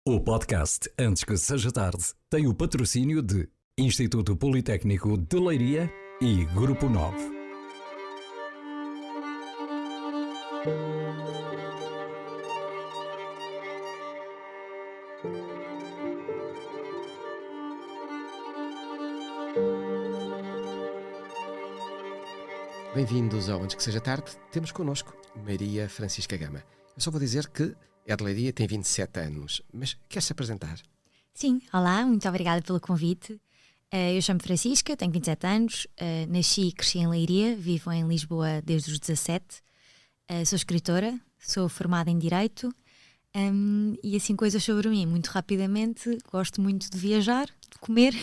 O podcast Antes que seja tarde tem o patrocínio de Instituto Politécnico de Leiria e Grupo 9. Bem-vindos ao Antes que seja tarde. Temos connosco Maria Francisca Gama. Eu só vou dizer que é de Leiria, tem 27 anos, mas quer-se apresentar? Sim, olá, muito obrigada pelo convite. Eu chamo-me Francisca, tenho 27 anos, nasci e cresci em Leiria, vivo em Lisboa desde os 17. Sou escritora, sou formada em Direito e assim coisas sobre mim. Muito rapidamente, gosto muito de viajar, de comer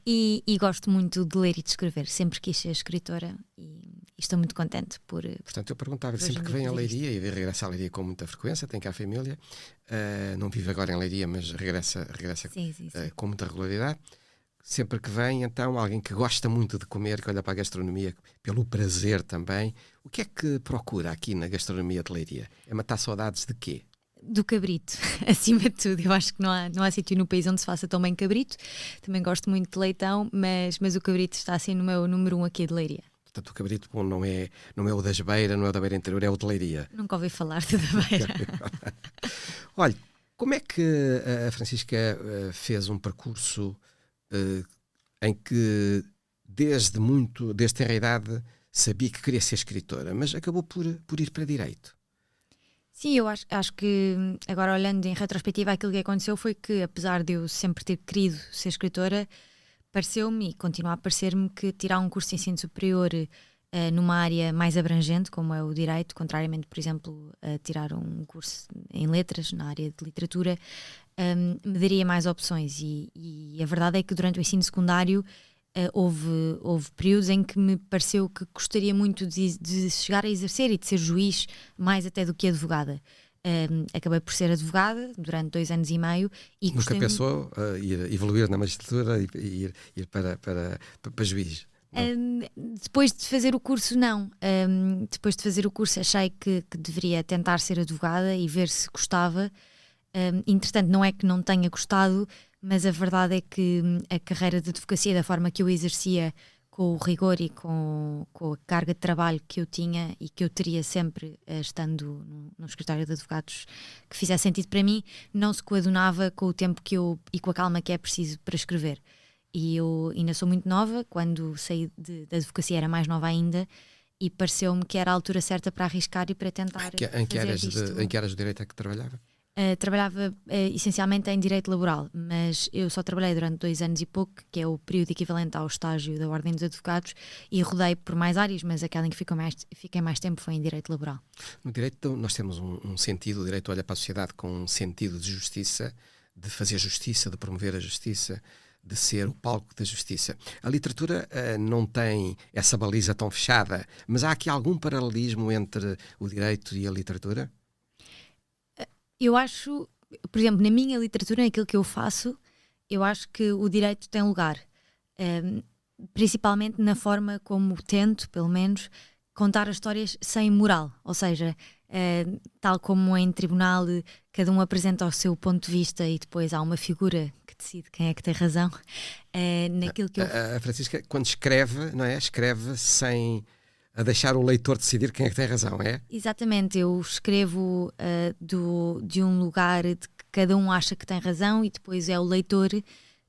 e gosto muito de ler e de escrever. Sempre quis ser escritora e estou muito contente por... Portanto, eu perguntava sempre que vem a Leiria e regressa a Leiria com muita frequência, tem cá a família, não vive agora em Leiria, mas regressa Sim. com muita regularidade. Sempre que vem, então, alguém que gosta muito de comer, que olha para a gastronomia pelo prazer também, o que é que procura aqui na gastronomia de Leiria? É matar saudades de quê? Do cabrito, acima de tudo. Eu acho que não há sítio no país onde se faça tão bem cabrito. Também gosto muito de leitão, mas o cabrito está assim no meu número 1 aqui de Leiria. Portanto, o cabrito bom não é o das Beiras, não é o da Beira Interior, é o de Leiria. Nunca ouvi falar de da Beira. Olha, como é que a Francisca fez um percurso em que desde tenra idade sabia que queria ser escritora, mas acabou por ir para Direito? Sim, eu acho que agora olhando em retrospectiva aquilo que aconteceu foi que, apesar de eu sempre ter querido ser escritora, pareceu-me e continua a parecer-me que tirar um curso de ensino superior numa área mais abrangente, como é o Direito, contrariamente, por exemplo, a tirar um curso em Letras, na área de Literatura, me daria mais opções. E a verdade é que durante o ensino secundário houve períodos em que me pareceu que gostaria muito de chegar a exercer e de ser juiz, mais até do que advogada. Acabei por ser advogada durante 2 anos e meio. E nunca pensou evoluir na magistratura e ir para juiz? Depois de fazer o curso, não. Depois de fazer o curso achei que deveria tentar ser advogada e ver se gostava. Entretanto, não é que não tenha gostado, mas a verdade é que a carreira de advocacia, da forma que eu exercia, com o rigor e com a carga de trabalho que eu tinha e que eu teria sempre estando num escritório de advogados que fizesse sentido para mim, não se coadunava com o tempo e com a calma que é preciso para escrever. E eu ainda sou muito nova, quando saí da advocacia era mais nova ainda, e pareceu-me que era a altura certa para arriscar e para tentar Em que áreas de direito é que trabalhava? Trabalhava essencialmente em Direito Laboral, mas eu só trabalhei durante 2 anos e pouco, que é o período equivalente ao estágio da Ordem dos Advogados, e rodei por mais áreas, mas aquela em que fiquei mais tempo foi em Direito Laboral. No direito nós temos um sentido, o direito olha para a sociedade com um sentido de justiça, de fazer justiça, de promover a justiça, de ser o palco da justiça. A literatura não tem essa baliza tão fechada, mas há aqui algum paralelismo entre o direito e a literatura? Eu acho, por exemplo, na minha literatura, naquilo que eu faço, eu acho que o direito tem lugar. Principalmente na forma como tento, pelo menos, contar as histórias sem moral. Ou seja, tal como em tribunal, cada um apresenta o seu ponto de vista e depois há uma figura que decide quem é que tem razão. Naquilo que a Francisca, quando escreve, não é? Escreve sem a deixar o leitor decidir quem é que tem razão, é? Exatamente, eu escrevo de um lugar de que cada um acha que tem razão e depois é o leitor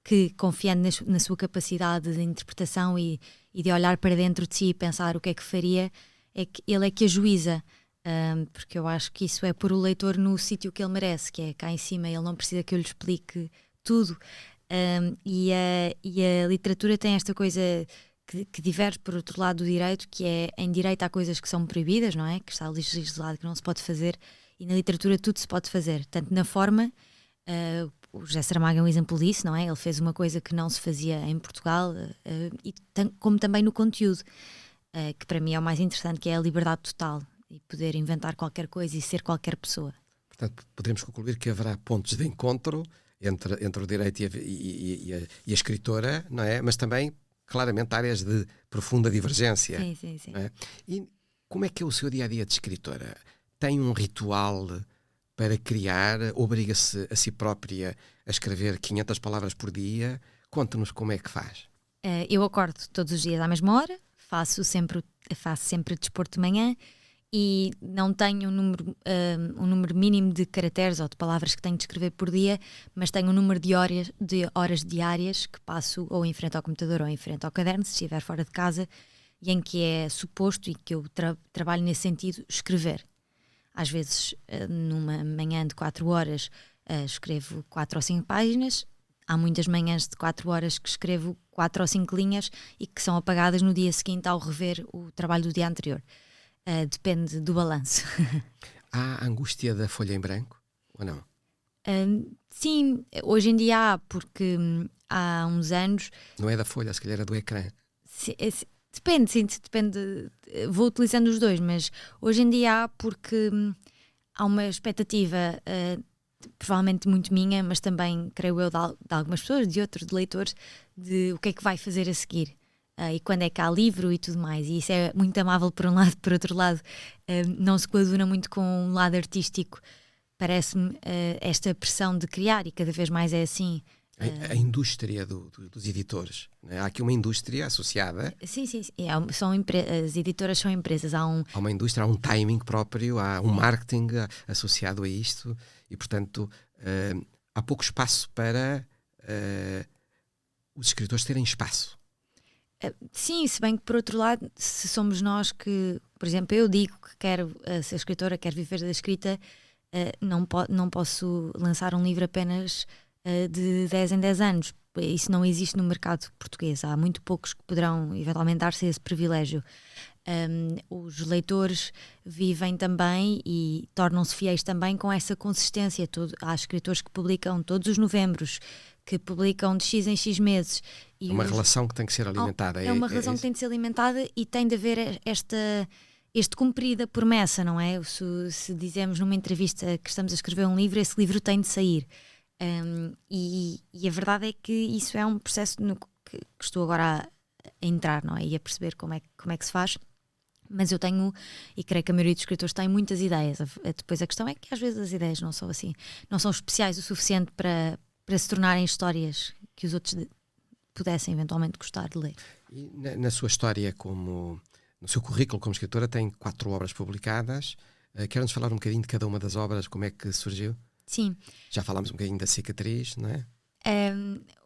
que, confiando na sua capacidade de interpretação e de olhar para dentro de si e pensar o que é que faria, ele é que ajuiza, porque eu acho que isso é pôr o leitor no sítio que ele merece, que é cá em cima. Ele não precisa que eu lhe explique tudo, e a literatura tem esta coisa que diverge por outro lado do direito, que é, em direito há coisas que são proibidas, não é? Que está legislado que não se pode fazer, e na literatura tudo se pode fazer, tanto na forma, o José Saramago é um exemplo disso, não é? Ele fez uma coisa que não se fazia em Portugal, como também no conteúdo, que para mim é o mais interessante, que é a liberdade total e poder inventar qualquer coisa e ser qualquer pessoa. Portanto, podemos concluir que haverá pontos de encontro entre o direito e a escritora, não é? Mas também claramente áreas de profunda divergência. Sim. Não é? E como é que é o seu dia-a-dia de escritora? Tem um ritual para criar, obriga-se a si própria a escrever 500 palavras por dia. Conta-nos como é que faz. Eu acordo todos os dias à mesma hora, faço sempre desporto de manhã e não tenho um número mínimo de caracteres ou de palavras que tenho de escrever por dia, mas tenho um número de horas diárias que passo ou em frente ao computador ou em frente ao caderno, se estiver fora de casa, e em que é suposto, e que eu trabalho nesse sentido, escrever. Às vezes, numa manhã de 4 horas, escrevo 4 ou 5 páginas. Há muitas manhãs de 4 horas que escrevo 4 ou 5 linhas e que são apagadas no dia seguinte ao rever o trabalho do dia anterior. Depende do balanço. Há a angústia da folha em branco ou não? Sim, hoje em dia há, porque há uns anos... Não é da folha, se calhar é do ecrã. Depende, sim, depende. Vou utilizando os dois, mas hoje em dia há, porque há uma expectativa... provavelmente muito minha, mas também, creio eu, de algumas pessoas, de outros, de leitores, de o que é que vai fazer a seguir. E quando é que há livro e tudo mais. E isso é muito amável por um lado, por outro lado, não se coaduna muito com um lado artístico. Parece-me esta pressão de criar, e cada vez mais é assim. A indústria dos editores. Né? Há aqui uma indústria associada. Sim. As editoras são empresas. Há uma indústria, há um timing próprio, há um marketing associado a isto e, portanto, há pouco espaço para os escritores terem espaço. Sim, se bem que, por outro lado, se somos nós que, por exemplo, eu digo que quero ser escritora, quero viver da escrita, não posso lançar um livro apenas de 10 em 10 anos. Isso não existe no mercado português. Há muito poucos que poderão eventualmente dar-se esse privilégio. Os leitores vivem também e tornam-se fiéis também com essa consistência. Há escritores que publicam todos os novembros, que publicam de X em X meses. É uma relação que tem que ser alimentada. É uma relação que tem de ser alimentada e tem de haver este cumprir da promessa, não é? Se dizemos numa entrevista que estamos a escrever um livro, esse livro tem de sair. E a verdade é que isso é um processo que estou agora a entrar, não é? E a perceber como é que se faz. Mas eu tenho, e creio que a maioria dos escritores tem muitas ideias. Depois a questão é que às vezes as ideias não são assim, não são especiais o suficiente para se tornarem histórias que os outros pudessem eventualmente gostar de ler. E na sua história, no seu currículo como escritora, tem 4 obras publicadas. Quer-nos falar um bocadinho de cada uma das obras, como é que surgiu? Sim. Já falámos um bocadinho da Cicatriz, não é?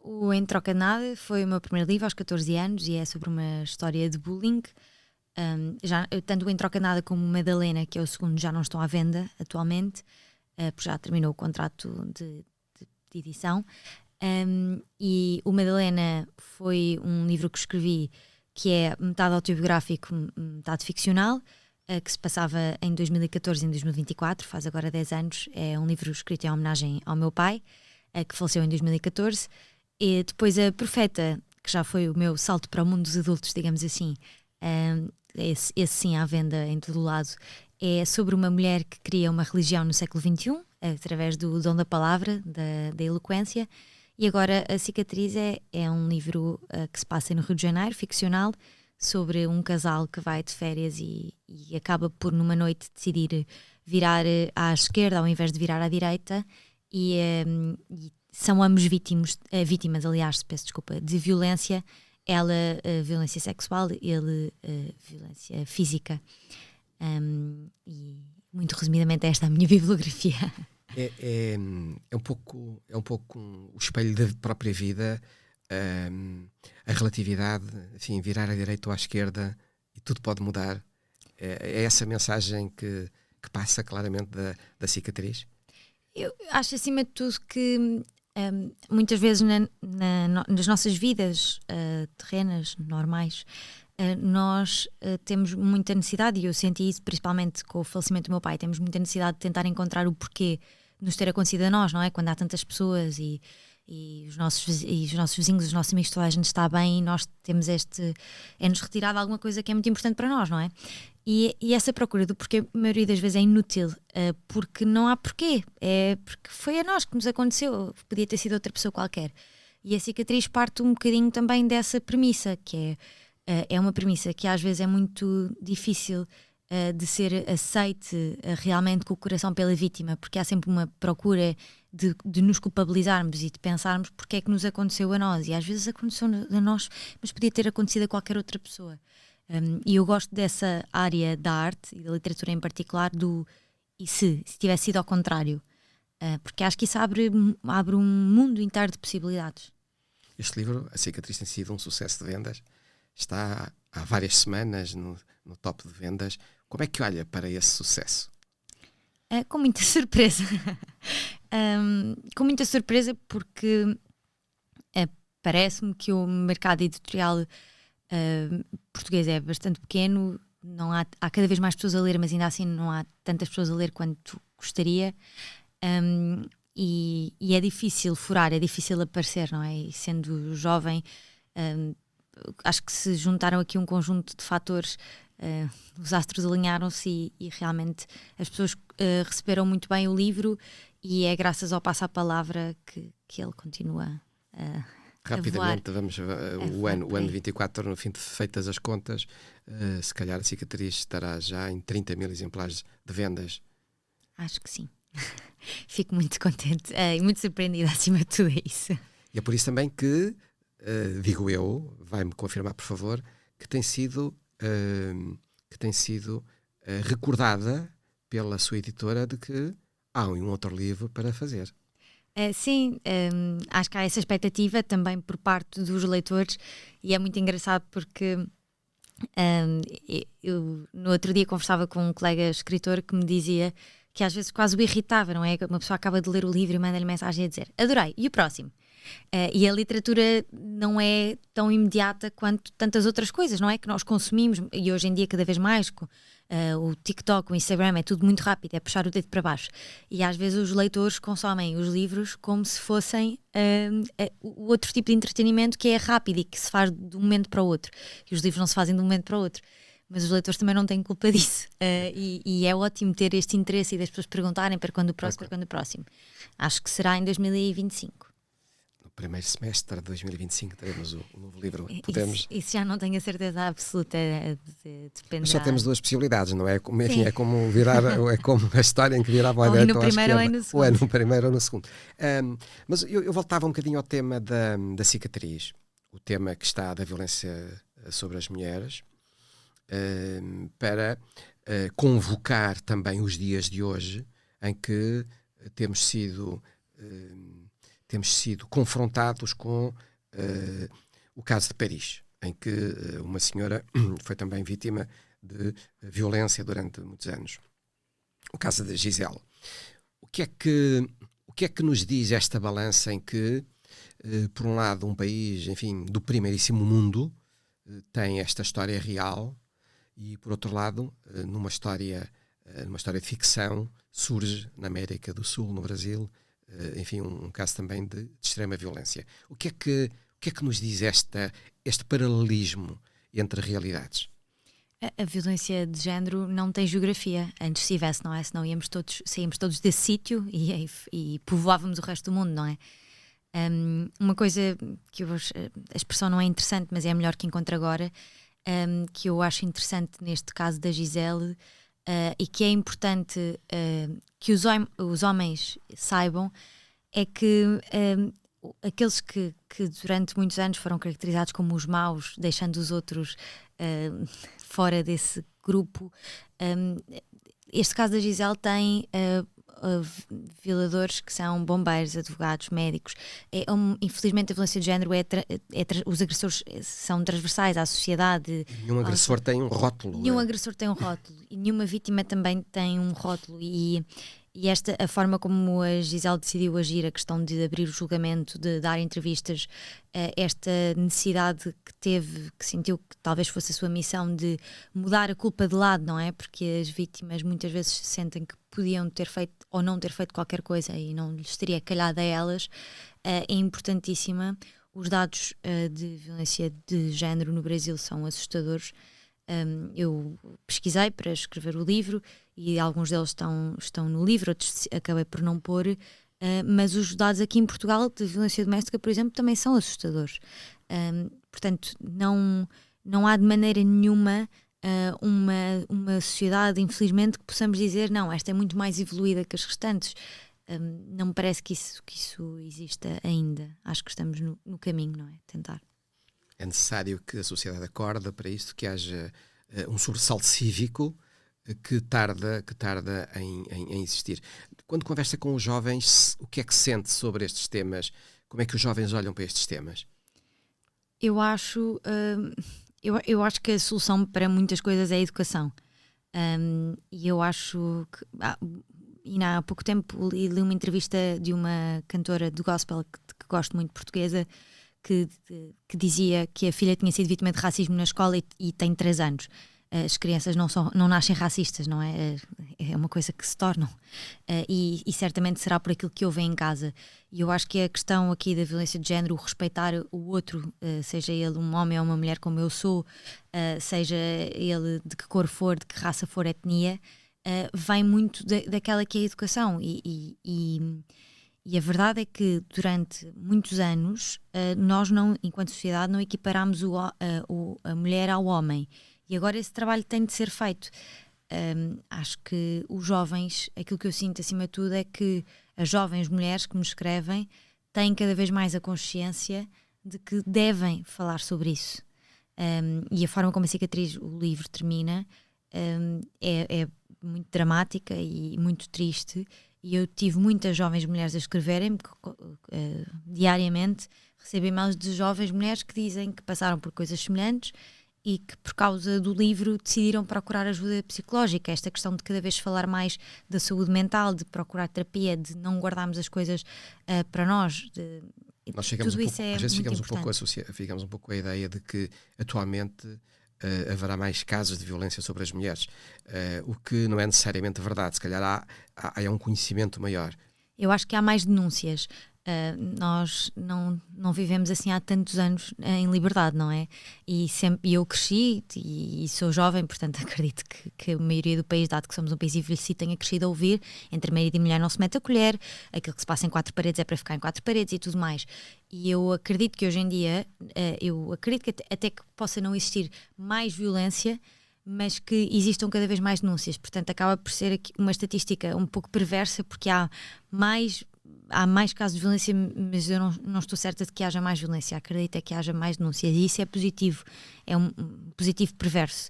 O Em Troca de Nada foi o meu primeiro livro aos 14 anos e é sobre uma história de bullying. Tanto o Em Troca de Nada como o Madalena, que é o segundo, já não estão à venda atualmente, porque já terminou o contrato de edição. E o Madalena foi um livro que escrevi que é metade autobiográfico, metade ficcional, que se passava em 2014 e em 2024, faz agora 10 anos. É um livro escrito em homenagem ao meu pai, que faleceu em 2014. E depois A Profeta, que já foi o meu salto para o mundo dos adultos, digamos assim, esse sim à venda em todo o lado, é sobre uma mulher que cria uma religião no século XXI, através do dom da palavra, da eloquência. E agora A Cicatriz é um livro que se passa no Rio de Janeiro, ficcional, sobre um casal que vai de férias e acaba por numa noite decidir virar à esquerda ao invés de virar à direita, e são ambos vítimas, aliás, peço desculpa, de violência. Ela violência sexual, ele violência física. E muito resumidamente esta é a minha bibliografia. É um pouco o espelho da própria vida, a relatividade, enfim, virar à direita ou à esquerda e tudo pode mudar. É essa mensagem que passa claramente da Cicatriz? Eu acho, acima de tudo, que muitas vezes nas nossas vidas terrenas, normais, nós temos muita necessidade, e eu senti isso principalmente com o falecimento do meu pai, temos muita necessidade de tentar encontrar o porquê de nos ter acontecido a nós, não é? Quando há tantas pessoas e os nossos vizinhos, os nossos amigos, toda a gente está bem, e nós temos é-nos retirado alguma coisa que é muito importante para nós, não é? E essa procura do porquê, a maioria das vezes é inútil, porque não há porquê, é porque foi a nós que nos aconteceu, podia ter sido outra pessoa qualquer. E A Cicatriz parte um bocadinho também dessa premissa, que é uma premissa que às vezes é muito difícil de ser aceite realmente com o coração pela vítima, porque há sempre uma procura de nos culpabilizarmos e de pensarmos porque é que nos aconteceu a nós, e às vezes aconteceu a nós, mas podia ter acontecido a qualquer outra pessoa. E eu gosto dessa área da arte e da literatura em particular do e se tivesse sido ao contrário, porque acho que isso abre um mundo inteiro de possibilidades. Este livro, A Cicatriz, tem sido um sucesso de vendas, está há várias semanas no top de vendas. Como é que olha para esse sucesso? Com muita surpresa. Com muita surpresa, porque parece-me que o mercado editorial português é bastante pequeno. Não há cada vez mais pessoas a ler, mas ainda assim não há tantas pessoas a ler quanto gostaria. E é difícil furar, é difícil aparecer, não é? E sendo jovem, acho que se juntaram aqui um conjunto de fatores, os astros alinharam-se e realmente as pessoas receberam muito bem o livro, e é graças ao Passa a Palavra que ele continua Rapidamente, vamos o ano 24, no fim de feitas as contas, se calhar A Cicatriz estará já em 30 mil exemplares de vendas. Acho que sim. Fico muito contente e muito surpreendida, acima de tudo, é isso. E é por isso também que, digo eu, vai-me confirmar por favor, que tem sido recordada pela sua editora de que há um outro livro para fazer. Sim, acho que há essa expectativa também por parte dos leitores, e é muito engraçado porque eu no outro dia conversava com um colega escritor que me dizia que às vezes quase o irritava, não é? Uma pessoa acaba de ler o livro e manda-lhe mensagem a dizer: adorei, e o próximo? E a literatura não é tão imediata quanto tantas outras coisas, não é? Que nós consumimos, e hoje em dia cada vez mais, o TikTok, o Instagram, é tudo muito rápido, é puxar o dedo para baixo. E às vezes os leitores consomem os livros como se fossem o outro tipo de entretenimento, que é rápido e que se faz de um momento para o outro. E os livros não se fazem de um momento para o outro. Mas os leitores também não têm culpa disso. E é ótimo ter este interesse e das pessoas perguntarem para quando o próximo, para quando o próximo. Acho que será em 2025. No primeiro semestre de 2025 teremos o novo livro. Podemos... Isso já não tenho a certeza absoluta. Depende. Mas só temos duas possibilidades, não é? Enfim, é como virar, é como a história em que virava a direita ou à esquerda. Ou é no primeiro ou no segundo. Mas eu voltava um bocadinho ao tema da cicatriz. O tema que está da violência sobre as mulheres. Para convocar também os dias de hoje, em que temos sido confrontados com o caso de Paris, em que uma senhora foi também vítima de violência durante muitos anos. O caso da Gisele. O que é que nos diz esta balança em que, por um lado, um país, enfim, do primeiríssimo mundo, tem esta história real, e por outro lado, numa história de ficção, surge na América do Sul, no Brasil, enfim, um caso também de extrema violência. O que é que nos diz este paralelismo entre realidades? A violência de género não tem geografia. Antes se tivesse, não é? Senão saíamos todos desse sítio e povoávamos o resto do mundo, não é? Uma coisa que a expressão não é interessante, mas é a melhor que encontro agora, que eu acho interessante neste caso da Gisele, e que é importante que os homens saibam, é que aqueles que durante muitos anos foram caracterizados como os maus, deixando os outros fora desse grupo, este caso da Gisele tem violadores que são bombeiros, advogados, médicos. Infelizmente a violência de género os agressores são transversais à sociedade. Nenhum agressor tem um rótulo. Nenhum agressor tem um rótulo e nenhuma vítima também tem um rótulo, e a forma como a Gisele decidiu agir, a questão de abrir o julgamento, de dar entrevistas, esta necessidade que teve, que sentiu que talvez fosse a sua missão de mudar a culpa de lado, não é? Porque as vítimas muitas vezes sentem que podiam ter feito ou não ter feito qualquer coisa e não lhes teria calhado a elas, é importantíssima. Os dados de violência de género no Brasil são assustadores. Eu pesquisei para escrever o livro e alguns deles estão no livro, outros acabei por não pôr, mas os dados aqui em Portugal de violência doméstica, por exemplo, também são assustadores. Portanto, não há de maneira nenhuma uma sociedade, infelizmente, que possamos dizer, não, esta é muito mais evoluída que as restantes. Não me parece que isso exista ainda. Acho que estamos no caminho, não é? Tentar. É necessário que a sociedade acorde para isto, que haja um sobressalto cívico que tarda em existir. Quando conversa com os jovens, o que é que sente sobre estes temas? Como é que os jovens olham para estes temas? Eu acho que a solução para muitas coisas é a educação. E eu acho que... há pouco tempo li uma entrevista de uma cantora do gospel que gosto muito, portuguesa, que dizia que a filha tinha sido vítima de racismo na escola e tem 3 anos. As crianças não nascem racistas, não é? É uma coisa que se tornam. E certamente será por aquilo que ouvem em casa. E eu acho que a questão aqui da violência de género, o respeitar o outro, seja ele um homem ou uma mulher como eu sou, seja ele de que cor for, de que raça for, etnia, vem muito daquela que é a educação. E a verdade é que durante muitos anos nós, enquanto sociedade, não equiparámos a mulher ao homem. E agora esse trabalho tem de ser feito. Acho que os jovens, aquilo que eu sinto acima de tudo é que as jovens mulheres que me escrevem têm cada vez mais a consciência de que devem falar sobre isso. E a forma como a cicatriz, o livro termina, é muito dramática e muito triste. E eu tive muitas jovens mulheres a escreverem-me diariamente. Recebo e-mails de jovens mulheres que dizem que passaram por coisas semelhantes e que por causa do livro decidiram procurar ajuda psicológica. Esta questão de cada vez falar mais da saúde mental, de procurar terapia, de não guardarmos as coisas para nós. Nós chegamos tudo isso é às vezes muito ficamos um pouco com a ideia de que atualmente haverá mais casos de violência sobre as mulheres, o que não é necessariamente verdade. Se calhar há um conhecimento maior. Eu acho que há mais denúncias. Nós não vivemos assim há tantos anos em liberdade, não é? E eu cresci e sou jovem, portanto acredito que a maioria do país, dado que somos um país envelhecido, tenha crescido a ouvir: entre marido e mulher não se mete a colher, aquilo que se passa em 4 paredes é para ficar em 4 paredes e tudo mais. E eu acredito que hoje em dia, eu acredito que até que possa não existir mais violência, mas que existam cada vez mais denúncias. Portanto, acaba por ser aqui uma estatística um pouco perversa, porque há mais casos de violência, mas eu não estou certa de que haja mais violência. Acredito é que haja mais denúncias, e isso é positivo, é um positivo perverso,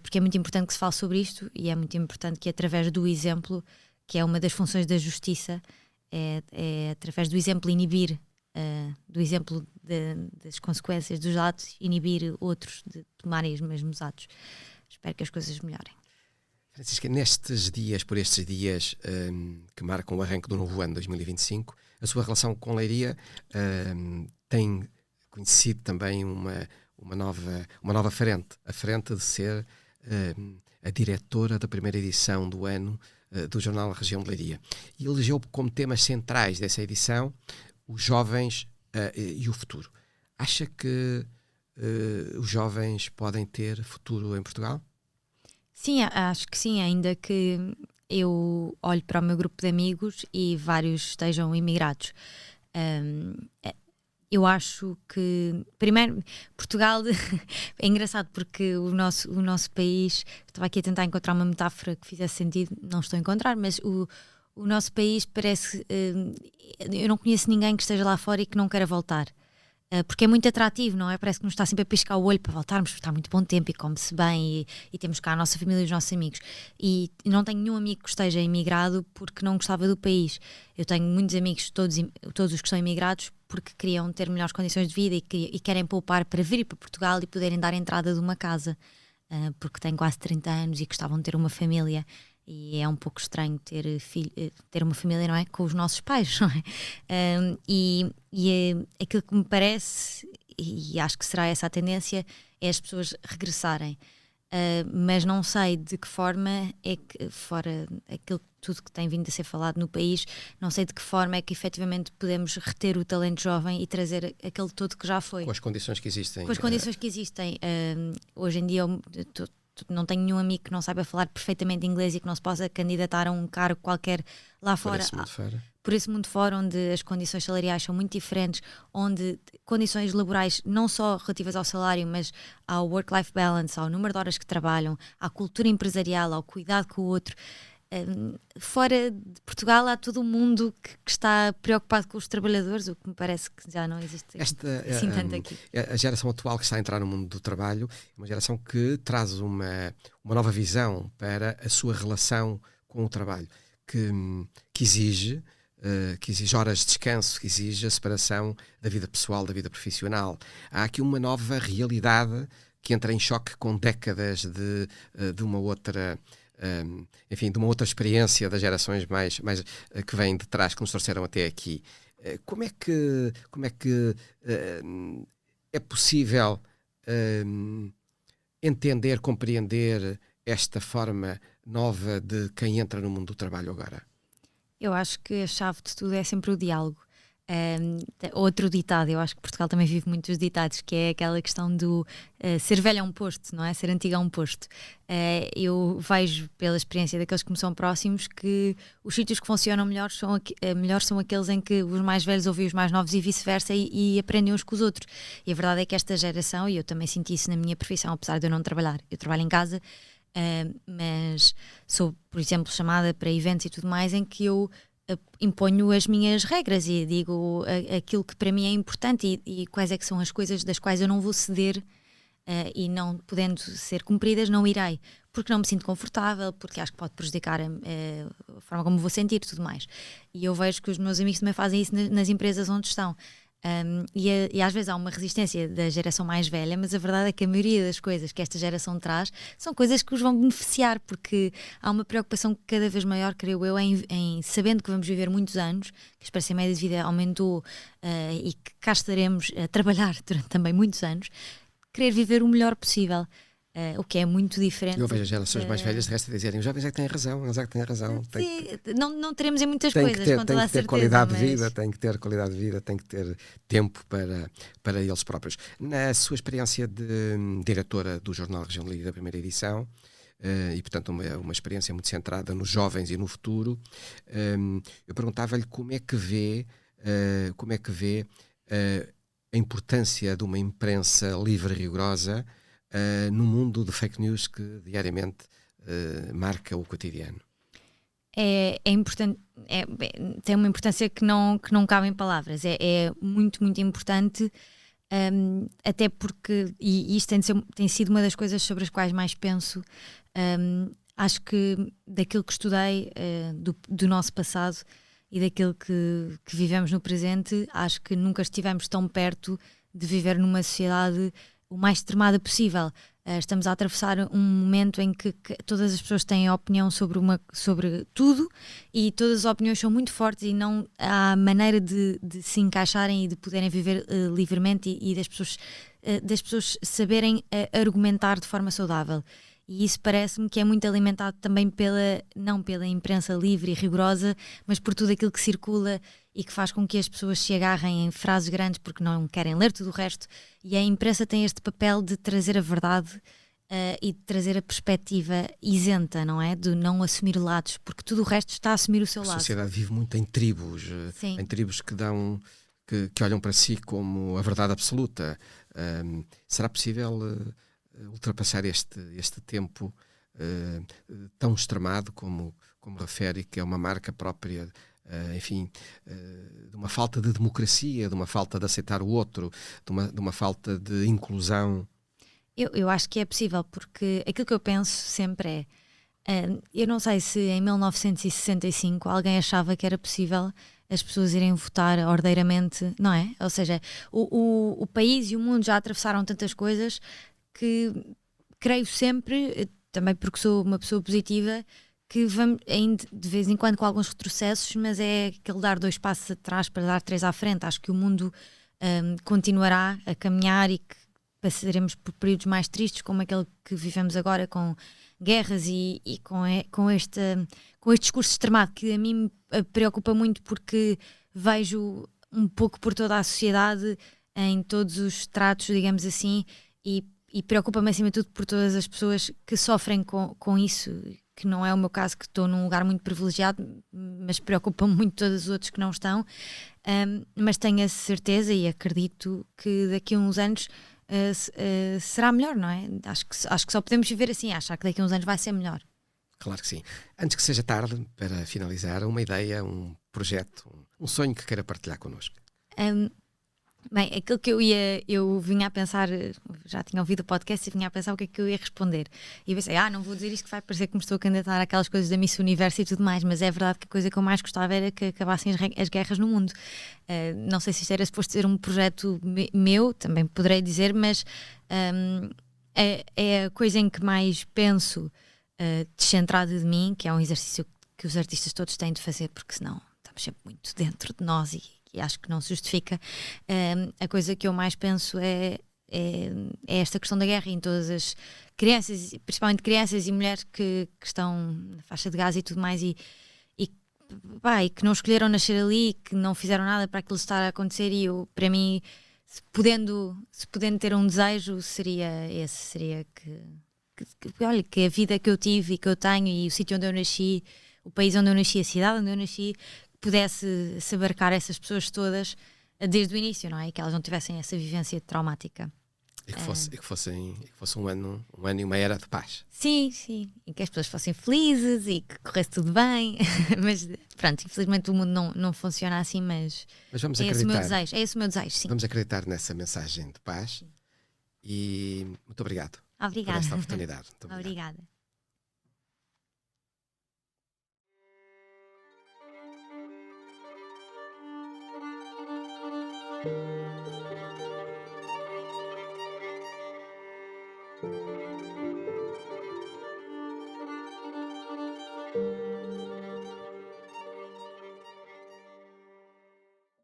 porque é muito importante que se fale sobre isto, e é muito importante que através do exemplo, que é uma das funções da justiça, é através do exemplo inibir, do exemplo das consequências dos atos, inibir outros de tomarem os mesmos atos. Espero que as coisas melhorem. Francisca, por estes dias que marcam o arranque do novo ano 2025, a sua relação com Leiria tem conhecido também uma nova frente, a frente de ser a diretora da primeira edição do ano do jornal Região de Leiria. E elegeu como temas centrais dessa edição os jovens e o futuro. Acha que os jovens podem ter futuro em Portugal? Sim, acho que sim, ainda que eu olho para o meu grupo de amigos e vários estejam imigrados. Eu acho que, primeiro, Portugal é engraçado porque o nosso país, estava aqui a tentar encontrar uma metáfora que fizesse sentido, não estou a encontrar, mas o nosso país parece, eu não conheço ninguém que esteja lá fora e que não queira voltar. Porque é muito atrativo, não é? Parece que nos está sempre a piscar o olho para voltarmos, porque está muito bom tempo e come-se bem e temos cá a nossa família e os nossos amigos. E não tenho nenhum amigo que esteja imigrado porque não gostava do país. Eu tenho muitos amigos, todos os que são imigrados, porque queriam ter melhores condições de vida e querem poupar para vir para Portugal e poderem dar entrada de uma casa, porque têm quase 30 anos e gostavam de ter uma família. E é um pouco estranho ter uma família, não é? Com os nossos pais, não é? E aquilo que me parece, e acho que será essa a tendência, é as pessoas regressarem. Mas não sei de que forma é que, fora aquilo tudo que tem vindo a ser falado no país, não sei de que forma é que efetivamente podemos reter o talento jovem e trazer aquele todo que já foi. Com as condições que existem. Com as condições que existem. Hoje em dia não tenho nenhum amigo que não saiba falar perfeitamente inglês e que não se possa candidatar a um cargo qualquer lá fora. Por esse mundo fora, onde as condições salariais são muito diferentes, onde condições laborais não só relativas ao salário, mas ao work-life balance, ao número de horas que trabalham, à cultura empresarial, ao cuidado com o outro. Fora de Portugal há todo um mundo que está preocupado com os trabalhadores, o que me parece que já não existe assim tanto aqui. A geração atual que está a entrar no mundo do trabalho é uma geração que traz uma nova visão para a sua relação com o trabalho, que exige horas de descanso, que exige a separação da vida pessoal da vida profissional. Há aqui uma nova realidade que entra em choque com décadas de uma outra... de uma outra experiência das gerações mais que vêm de trás, que nos trouxeram até aqui. Como é que é possível entender, compreender esta forma nova de quem entra no mundo do trabalho agora? Eu acho que a chave de tudo é sempre o diálogo. Outro ditado, eu acho que Portugal também vive muitos ditados, que é aquela questão do ser velho é um posto, não é? Ser antigo é um posto. Eu vejo pela experiência daqueles que me são próximos que os sítios que funcionam melhor são aqueles em que os mais velhos ouvem os mais novos e vice-versa e aprendem uns com os outros. E a verdade é que esta geração, e eu também senti isso na minha profissão, apesar de eu não trabalhar, eu trabalho em casa, mas sou, por exemplo, chamada para eventos e tudo mais em que eu imponho as minhas regras e digo aquilo que para mim é importante e quais é que são as coisas das quais eu não vou ceder e não podendo ser cumpridas não irei, porque não me sinto confortável, porque acho que pode prejudicar a forma como me vou sentir e tudo mais. E eu vejo que os meus amigos também fazem isso nas empresas onde estão. E às vezes há uma resistência da geração mais velha, mas a verdade é que a maioria das coisas que esta geração traz são coisas que os vão beneficiar, porque há uma preocupação cada vez maior, creio eu, em sabendo que vamos viver muitos anos, que a esperança média de vida aumentou e que cá estaremos a trabalhar durante também muitos anos, querer viver o melhor possível. O que é muito diferente. Eu vejo as gerações mais velhas de resto a dizerem: os jovens é que têm razão, eles é que têm razão. Não teremos em muitas coisas, com toda a certeza. Tem que ter qualidade de vida, tem que ter qualidade de vida, tem que ter tempo para eles próprios. Na sua experiência de diretora do Jornal Região Liga da primeira edição, e portanto uma experiência muito centrada nos jovens e no futuro, eu perguntava-lhe como é que vê a importância de uma imprensa livre e rigorosa no mundo de fake news que diariamente marca o cotidiano. É importante, tem uma importância que não cabe em palavras. É muito, muito importante, até porque, e isto tem sido uma das coisas sobre as quais mais penso. Acho que daquilo que estudei do nosso passado e daquilo que vivemos no presente, acho que nunca estivemos tão perto de viver numa sociedade o mais extremada possível. Estamos a atravessar um momento em que todas as pessoas têm opinião sobre tudo e todas as opiniões são muito fortes e não há maneira de se encaixarem e de poderem viver livremente e das pessoas saberem argumentar de forma saudável. E isso parece-me que é muito alimentado também não pela imprensa livre e rigorosa, mas por tudo aquilo que circula e que faz com que as pessoas se agarrem em frases grandes porque não querem ler tudo o resto. E a imprensa tem este papel de trazer a verdade e de trazer a perspectiva isenta, não é? De não assumir lados, porque tudo o resto está a assumir o seu lado. A sociedade vive muito em tribos que olham para si como a verdade absoluta. Será possível ultrapassar este tempo tão extremado como refere, que é uma marca própria, de uma falta de democracia, de uma falta de aceitar o outro, de uma falta de inclusão? Eu acho que é possível, porque aquilo que eu penso sempre eu não sei se em 1965 alguém achava que era possível as pessoas irem votar ordeiramente, não é? Ou seja, o país e o mundo já atravessaram tantas coisas que creio sempre, também porque sou uma pessoa positiva, que vamos ainda de vez em quando com alguns retrocessos, mas é aquele dar 2 passos atrás para dar 3 à frente. Acho que o mundo continuará a caminhar e que passaremos por períodos mais tristes como aquele que vivemos agora, com guerras e com este discurso extremado que a mim me preocupa muito, porque vejo um pouco por toda a sociedade, em todos os tratos, digamos assim, e e preocupa-me acima de tudo por todas as pessoas que sofrem com isso, que não é o meu caso, que estou num lugar muito privilegiado, mas preocupa-me muito todos os outros que não estão. Mas tenho a certeza e acredito que daqui a uns anos será melhor, não é? Acho que só podemos viver assim, achar que daqui a uns anos vai ser melhor. Claro que sim. Antes que seja tarde, para finalizar, uma ideia, um projeto, um sonho que queira partilhar connosco. Bem, aquilo que eu vinha a pensar, já tinha ouvido o podcast e vinha a pensar o que é que eu ia responder. E pensei, não vou dizer isto que vai parecer que me estou a candidatar àquelas coisas da Miss Universo e tudo mais, mas é verdade que a coisa que eu mais gostava era que acabassem as guerras no mundo. Não sei se isto era suposto ser um projeto meu, também poderei dizer, mas é a coisa em que mais penso descentrada de mim, que é um exercício que os artistas todos têm de fazer, porque senão estamos sempre muito dentro de nós e acho que não se justifica. A coisa que eu mais penso é esta questão da guerra em todas as crianças, principalmente crianças e mulheres que estão na faixa de Gaza e tudo mais, e que não escolheram nascer ali, que não fizeram nada para aquilo estar a acontecer. E para mim, se podendo ter um desejo, seria esse, seria olha, que a vida que eu tive e que eu tenho, e o sítio onde eu nasci, o país onde eu nasci, a cidade onde eu nasci, pudesse se abarcar essas pessoas todas desde o início, não é? E que elas não tivessem essa vivência traumática. E que fosse um ano e uma era de paz. Sim, e que as pessoas fossem felizes e que corresse tudo bem. Mas pronto, infelizmente o mundo não funciona assim, mas vamos é acreditar. Esse o meu desejo, sim. Vamos acreditar nessa mensagem de paz. E muito obrigado. Obrigada. Por esta oportunidade. Muito Obrigada. Obrigado.